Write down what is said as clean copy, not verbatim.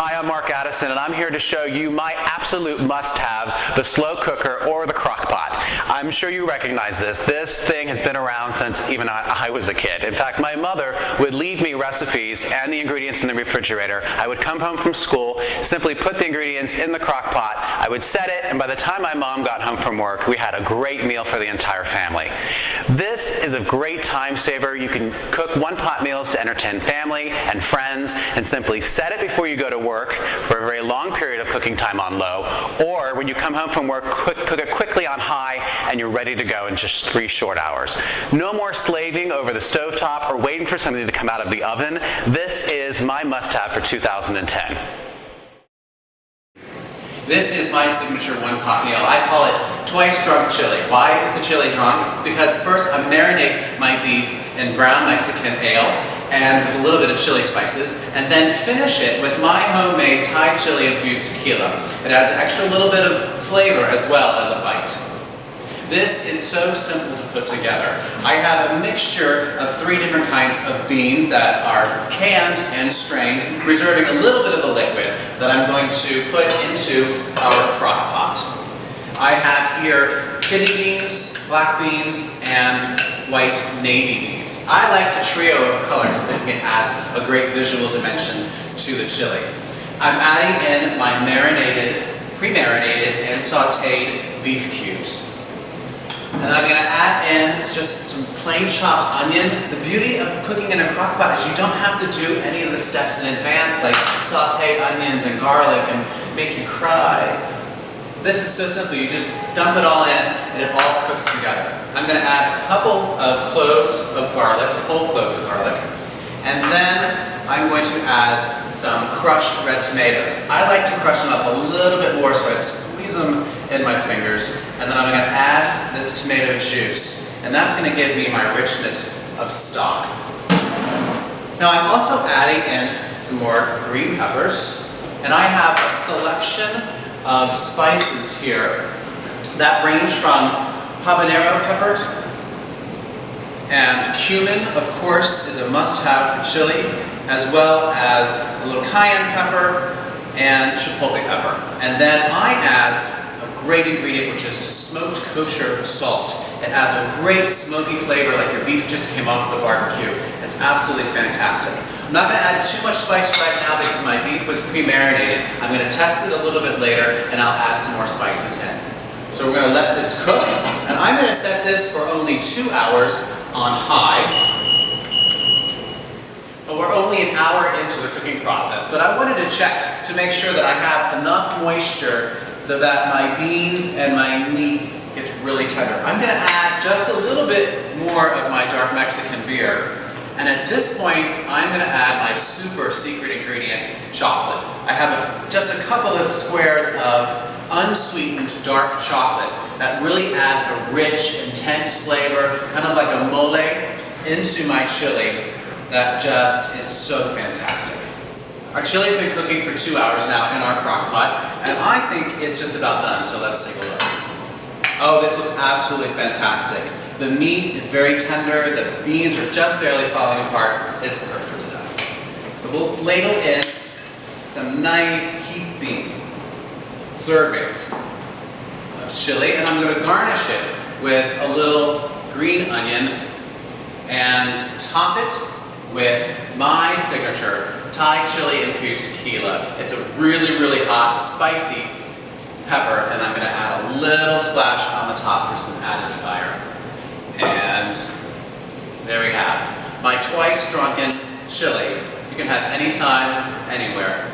Hi, I'm Mark Addison, and I'm here to show you my absolute must-have, the slow cooker or the crock pot. I'm sure you recognize this. This thing has been around since even I was a kid. In fact, my mother would leave me recipes and the ingredients in the refrigerator. I would come home from school, simply put the ingredients in the crock pot, I would set it, and by the time my mom got home from work, we had a great meal for the entire family. This is a great time saver. You can cook one-pot meals to entertain family and friends, and simply set it before you go to work for a very long period of cooking time on low, or when you come home from work, cook it quickly on high, and you're ready to go in just 3 short hours. No more slaving over the stovetop or waiting for something to come out of the oven. This is my must-have for 2010. This is my signature one-pot meal. I call it twice drunk chili. Why is the chili drunk? It's because first I marinate my beef in brown Mexican ale and a little bit of chili spices, and then finish it with my homemade Thai chili infused tequila. It adds an extra little bit of flavor as well as a bite. This is so simple to put together. I have a mixture of 3 different kinds of beans that are canned and strained, reserving a little bit of the liquid that I'm going to put into our crock pot. I have here kidney beans, black beans, and white navy beans. I like the trio of colors because I think it adds a great visual dimension to the chili. I'm adding in my pre-marinated and sauteed beef cubes. And then I'm going to add in just some plain chopped onion. The beauty of cooking in a crock pot is you don't have to do any of the steps in advance, like saute onions and garlic and make you cry. This is so simple. You just dump it all in and it all cooks together. I'm going to add a couple of cloves of garlic, whole cloves of garlic, and then I'm going to add some crushed red tomatoes. I like to crush them up a little bit more, so I squeeze them in my fingers, and then I'm going to add this tomato juice, and that's going to give me my richness of stock. Now I'm also adding in some more green peppers, and I have a selection of spices here that range from habanero peppers, and cumin, of course, is a must-have for chili, as well as a little cayenne pepper and chipotle pepper. And then I add a great ingredient, which is smoked kosher salt. It adds a great smoky flavor like your beef just came off the barbecue. It's absolutely fantastic. I'm not going to add too much spice right now because my beef was pre-marinated. I'm going to test it a little bit later and I'll add some more spices in. So we're going to let this cook, and I'm going to set this for only 2 hours on high. Well, we're only an hour into the cooking process, but I wanted to check to make sure that I have enough moisture so that my beans and my meat gets really tender. I'm going to add just a little bit more of my dark Mexican beer, and at this point I'm going to add my super secret ingredient, chocolate. I have just a couple of squares of unsweetened dark chocolate that really adds a rich, intense flavor, kind of like a mole, into my chili that just is so fantastic. Our chili's been cooking for 2 hours now in our crock pot, and I think it's just about done, so let's take a look. Oh, this looks absolutely fantastic. The meat is very tender, the beans are just barely falling apart. It's perfectly done. So we'll ladle in some nice heaping serving of chili, and I'm going to garnish it with a little green onion and top it with my signature Thai chili infused tequila. It's a really, really hot, spicy pepper, and I'm going to add a little splash on the top for some added fire. And there we have my twice drunken chili. You can have anytime, anywhere.